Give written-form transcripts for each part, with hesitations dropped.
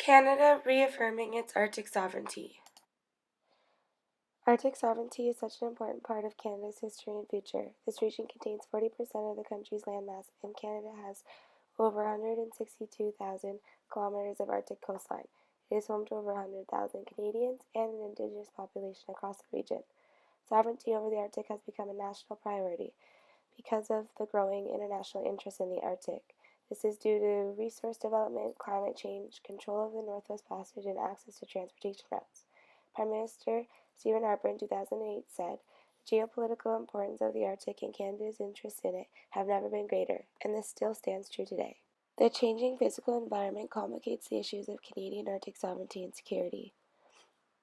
Canada reaffirming its Arctic sovereignty. Arctic sovereignty is such an important part of Canada's history and future. This region contains 40% of the country's landmass, and Canada has over 162,000 kilometers of Arctic coastline. It is home to over 100,000 Canadians and an Indigenous population across the region. Sovereignty over the Arctic has become a national priority because of the growing international interest in the Arctic. This is due to resource development, climate change, control of the Northwest Passage, and access to transportation routes. Prime Minister Stephen Harper in 2008 said, "The geopolitical importance of the Arctic and Canada's interests in it have never been greater, and this still stands true today." The changing physical environment complicates the issues of Canadian Arctic sovereignty and security.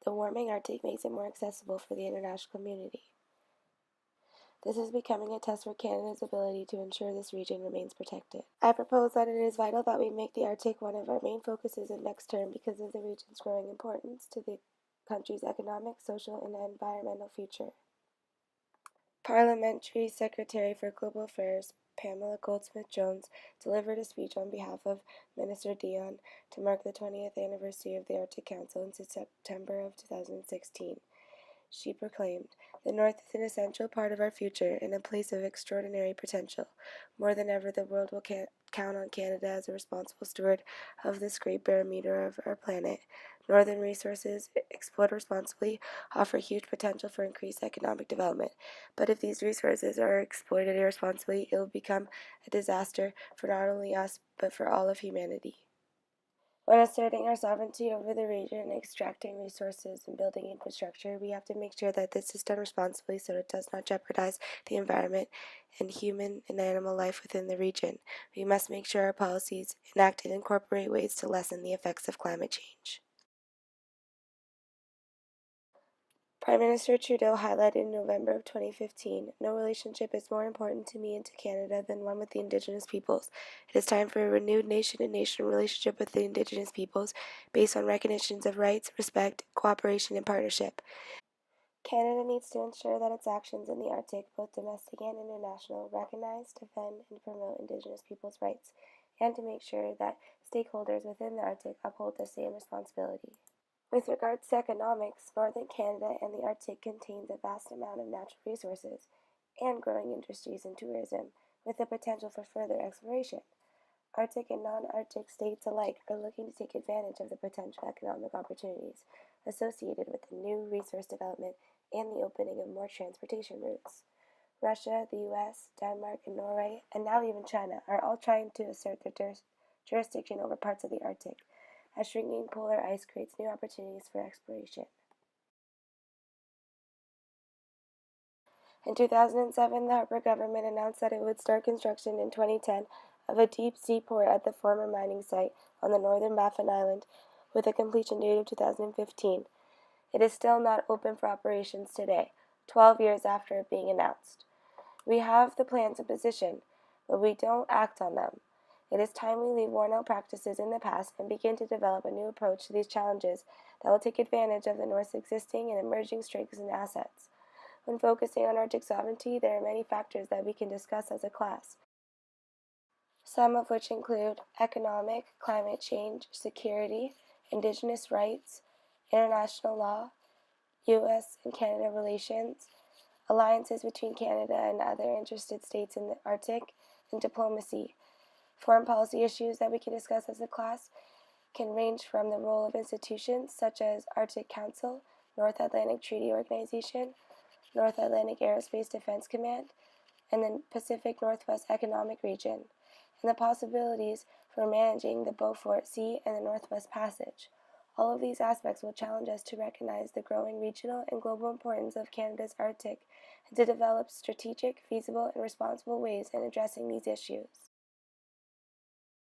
The warming Arctic makes it more accessible for the international community. This is becoming a test for Canada's ability to ensure this region remains protected. I propose that it is vital that we make the Arctic one of our main focuses in next term because of the region's growing importance to the country's economic, social, and environmental future. Parliamentary Secretary for Global Affairs Pamela Goldsmith-Jones delivered a speech on behalf of Minister Dion to mark the 20th anniversary of the Arctic Council in September of 2016. She proclaimed, "The North is an essential part of our future and a place of extraordinary potential. More than ever, the world will count on Canada as a responsible steward of this great barometer of our planet. Northern resources, exploited responsibly, offer huge potential for increased economic development. But if these resources are exploited irresponsibly, it will become a disaster for not only us, but for all of humanity." When asserting our sovereignty over the region, extracting resources, and building infrastructure, we have to make sure that this is done responsibly so it does not jeopardize the environment and human and animal life within the region. We must make sure our policies enacted incorporate ways to lessen the effects of climate change. Prime Minister Trudeau highlighted in November of 2015, "No relationship is more important to me and to Canada than one with the Indigenous peoples. It is time for a renewed nation-to-nation relationship with the Indigenous peoples based on recognitions of rights, respect, cooperation, and partnership." Canada needs to ensure that its actions in the Arctic, both domestic and international, recognize, defend, and promote Indigenous peoples' rights, and to make sure that stakeholders within the Arctic uphold the same responsibility. With regards to economics, northern Canada and the Arctic contains a vast amount of natural resources and growing industries in tourism, with the potential for further exploration. Arctic and non-Arctic states alike are looking to take advantage of the potential economic opportunities associated with the new resource development and the opening of more transportation routes. Russia, the US, Denmark, and Norway, and now even China, are all trying to assert their jurisdiction over parts of the Arctic, as shrinking polar ice creates new opportunities for exploration. In 2007, the Harper government announced that it would start construction in 2010 of a deep-sea port at the former mining site on the northern Baffin Island, with a completion date of 2015. It is still not open for operations today, 12 years after it being announced. We have the plans in position, but we don't act on them. It is time we leave worn-out practices in the past and begin to develop a new approach to these challenges that will take advantage of the North's existing and emerging strengths and assets. When focusing on Arctic sovereignty, there are many factors that we can discuss as a class, some of which include economic, climate change, security, Indigenous rights, international law, U.S. and Canada relations, alliances between Canada and other interested states in the Arctic, and diplomacy. Foreign policy issues that we can discuss as a class can range from the role of institutions such as Arctic Council, North Atlantic Treaty Organization, North Atlantic Aerospace Defense Command, and the Pacific Northwest Economic Region, and the possibilities for managing the Beaufort Sea and the Northwest Passage. All of these aspects will challenge us to recognize the growing regional and global importance of Canada's Arctic and to develop strategic, feasible, and responsible ways in addressing these issues.